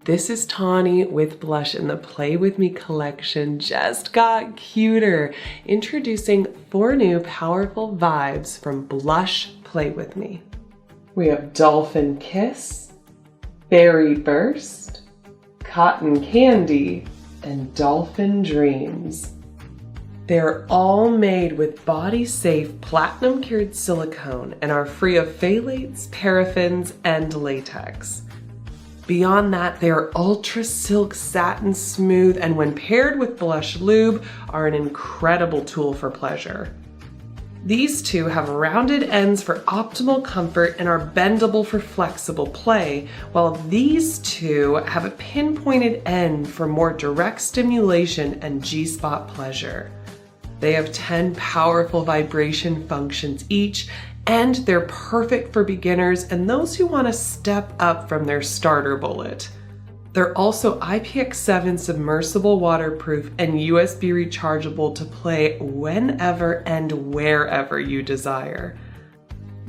This is Tawny with Blush, and the Play With Me collection just got cuter. Introducing 4 new powerful vibes from Blush Play With Me. We have Dolphin Kiss, Berry Burst, Cotton Candy, and Dolphin Dreams. They're all made with body-safe platinum-cured silicone and are free of phthalates, paraffins, and latex. Beyond that, they are UltraSilk satin smooth, and when paired with blush lube, are an incredible tool for pleasure. These two have rounded ends for optimal comfort and are bendable for flexible play, while these two have a pinpointed end for more direct stimulation and G-spot pleasure. They have 10 powerful vibration functions each, and they're perfect for beginners and those who want to step up from their starter bullet. They're also IPX7 submersible waterproof and USB rechargeable to play whenever and wherever you desire.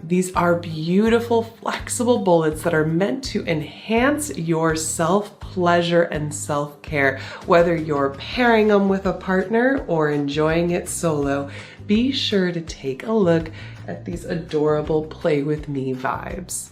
These are beautiful, flexible bullets that are meant to enhance your self-pleasure and self-care. Whether you're pairing them with a partner or enjoying it solo, be sure to take a look at these adorable Play With Me vibes.